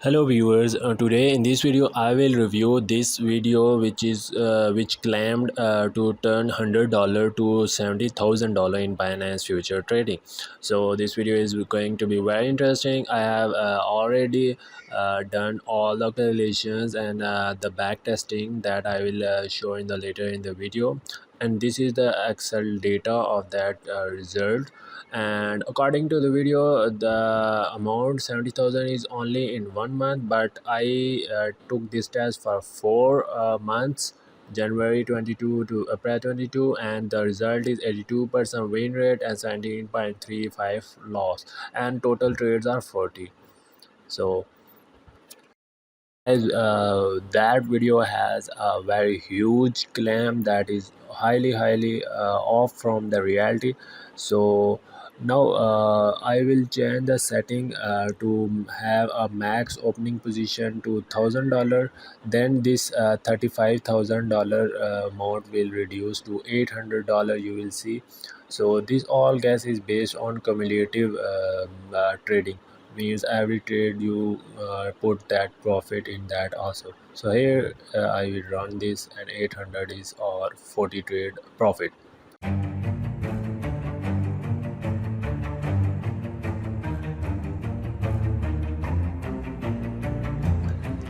Hello viewers, today in this video I will review this video which claimed to turn $100 to $70,000 in Binance Future Trading. So this video is going to be very interesting. I have already done all the calculations and the back testing that I will show in the later in the video, and this is the Excel data of that result. And according to the video, the amount 70,000 is only in 1 month, but I took this test for 4 months, January 22 to April 22, and the result is 82% win rate and 17.35 loss, and total trades are 40. So as that video has a very huge claim that is highly off from the reality. So now I will change the setting to have a max opening position to $1,000. Then this $35,000 amount will reduce to $800, you will see. So this all guess is based on cumulative trading, means every trade you put that profit in that also. So here I will run this, and 800 is our 40 trade profit.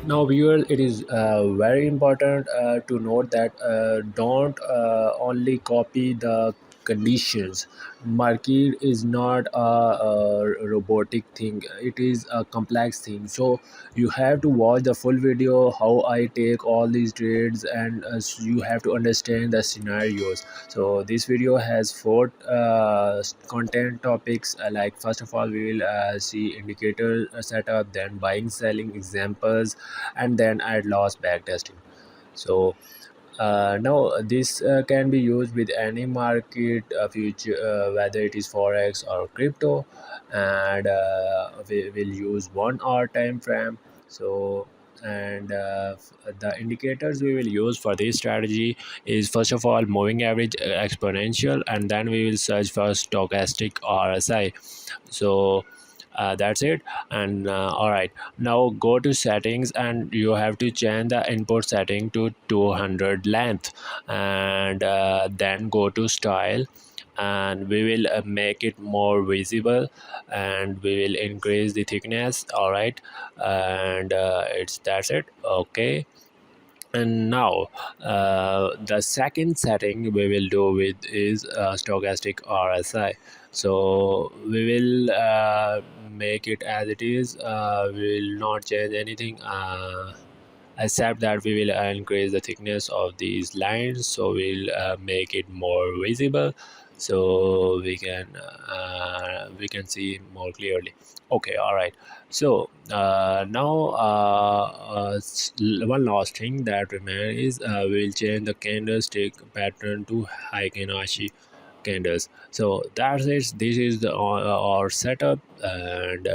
Now viewers, it is very important to note that don't only copy the conditions. Market is not a robotic thing, it is a complex thing. So you have to watch the full video how I take all these trades, and you have to understand the scenarios. So this video has four content topics, like first of all we will see indicator setup, then buying selling examples, and then add loss backtesting. So now this can be used with any market future, whether it is forex or crypto, and we will use 1 hour time frame. So and the indicators we will use for this strategy is first of all moving average exponential, and then we will search for stochastic rsi. So that's it. And all right, now go to settings, and you have to change the input setting to 200 length, and then go to style, and we will make it more visible, and we will increase the thickness. All right, and that's it. Okay. And now the second setting we will do with is stochastic rsi. So we will make it as it is. We will not change anything, except that we will increase the thickness of these lines, so we'll make it more visible, so we can see more clearly. Okay, all right. So now one last thing that remains is we'll change the candlestick pattern to Heikin-Ashi candles. So that's it. This is the our setup, and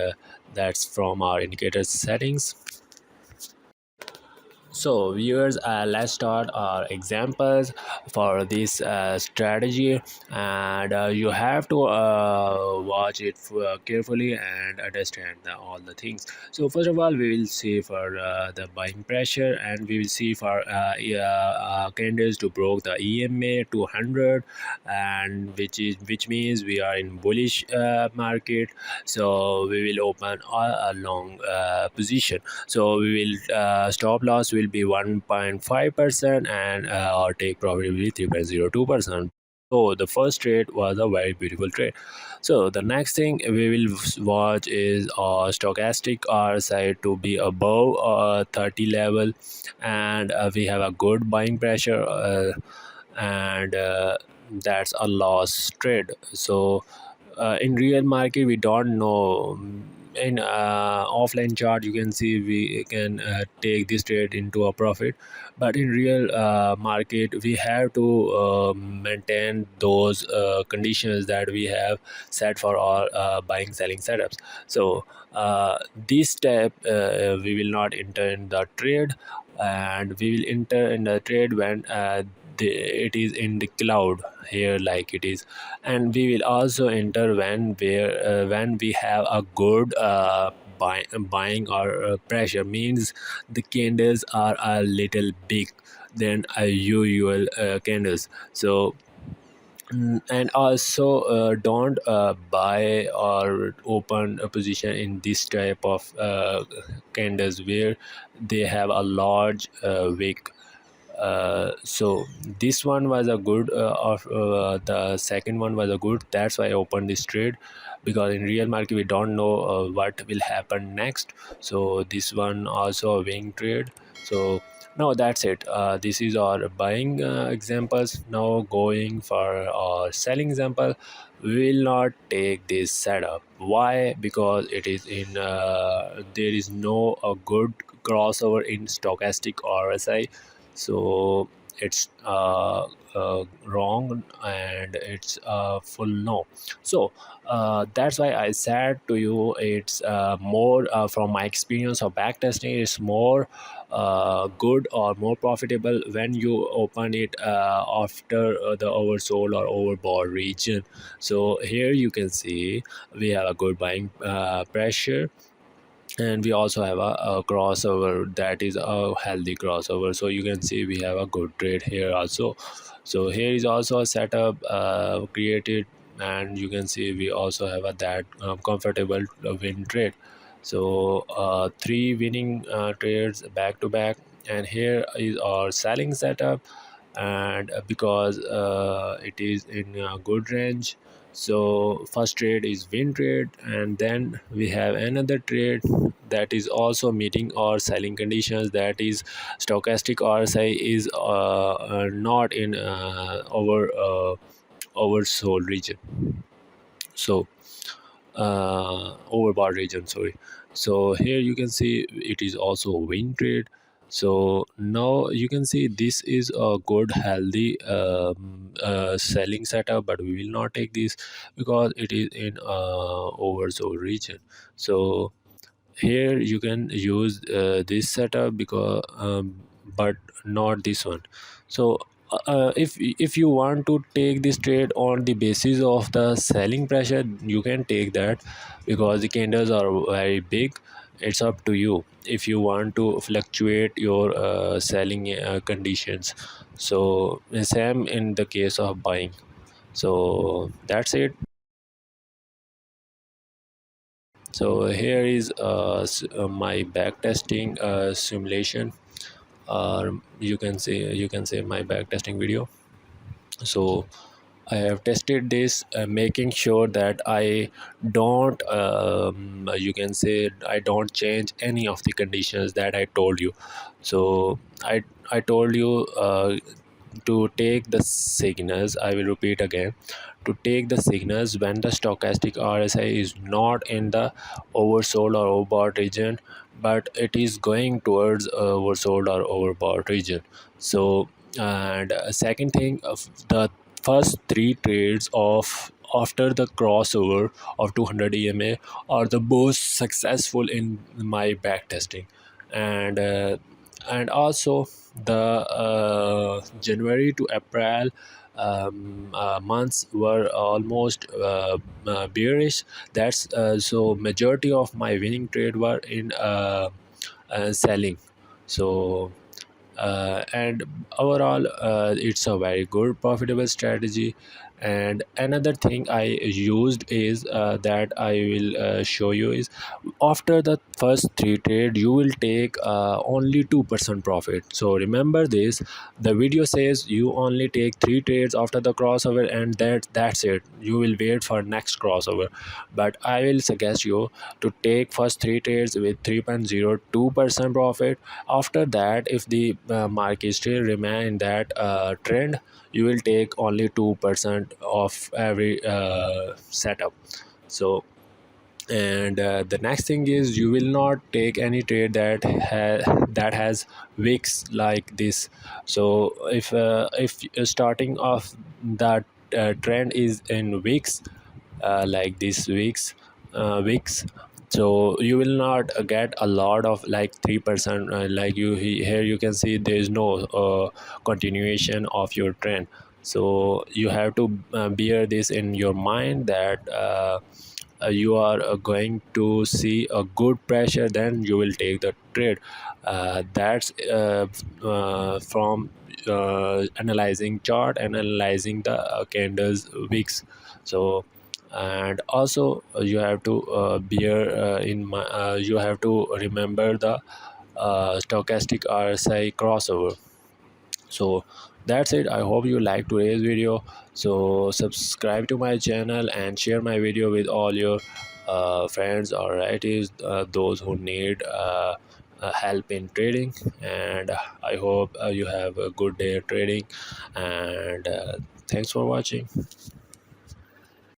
that's from our indicator settings. So viewers, let's start our examples for this strategy, and you have to watch it carefully and understand all the things. So first of all we will see for the buying pressure, and we will see for candles to broke the EMA 200, and which means we are in bullish market. So we will open a long position. So we will stop loss will be 1.5%, and our take profit will be 3.02%. So the first trade was a very beautiful trade. So the next thing we will watch is stochastic RSI to be above 30 level, and we have a good buying pressure, and that's a loss trade. So in real market we don't know. In offline chart you can see we can take this trade into a profit, but in real market we have to maintain those conditions that we have set for our buying selling setups. So this step we will not enter in the trade, and we will enter in the trade when it is in the cloud here like it is. And we will also enter when we have a good buying or pressure, means the candles are a little big than a usual candles. So and also don't buy or open a position in this type of candles where they have a large wick. So this one was a good of the second one was a good, that's why I opened this trade, because in real market we don't know what will happen next. So this one also a wing trade. So now that's it. This is our buying examples. Now going for our selling example, we will not take this setup. Why? Because it is in there is no a good crossover in stochastic RSI. So it's wrong, and it's full no. So that's why I said to you, it's more from my experience of backtesting, it's more good or more profitable when you open it after the oversold or overbought region. So here you can see we have a good buying pressure, and we also have a crossover, that is a healthy crossover. So you can see we have a good trade here also. So here is also a setup created, and you can see we also have a that comfortable win trade. So three winning trades back to back, and here is our selling setup. And because it is in a good range, so first trade is win trade, and then we have another trade that is also meeting our selling conditions, that is stochastic RSI is not in oversold region. So overbought region, sorry. So here you can see it is also a win trade. So now you can see this is a good healthy selling setup, but we will not take this because it is in oversold region. So here you can use this setup because but not this one. So if you want to take this trade on the basis of the selling pressure, you can take that, because the candles are very big. It's up to you if you want to fluctuate your selling conditions. So same in the case of buying. So that's it. So here is my backtesting simulation, or you can say my backtesting video. So I have tested this, making sure that I don't you can say I don't change any of the conditions that I told you. So I told you to take the signals. I will repeat again, to take the signals when the stochastic RSI is not in the oversold or overbought region, but it is going towards oversold or overbought region. So and second thing, of the first three trades of after the crossover of 200 EMA are the most successful in my backtesting. And also the January to April months were almost bearish. That's so majority of my winning trade were in selling. So and overall it's a very good profitable strategy. And another thing I used is that I will show you is, after the first three trade you will take only 2% profit. So remember this, the video says you only take three trades after the crossover, and that's it, you will wait for next crossover. But I will suggest you to take first three trades with 3.02% profit. After that, if the market still remain in that trend, you will take only 2% of every setup. So and the next thing is, you will not take any trade that has wicks like this. So if starting off that trend is in wicks, like this weeks, so you will not get a lot of like 3%, like here you can see there is no continuation of your trend. So you have to bear this in your mind that you are going to see a good pressure, then you will take the trade. That's from analyzing chart and analyzing the candles wicks. So and also you have to you have to remember the stochastic RSI crossover. So that's it. I hope you like today's video. So subscribe to my channel and share my video with all your friends or relatives, those who need help in trading. And I hope you have a good day trading. And thanks for watching.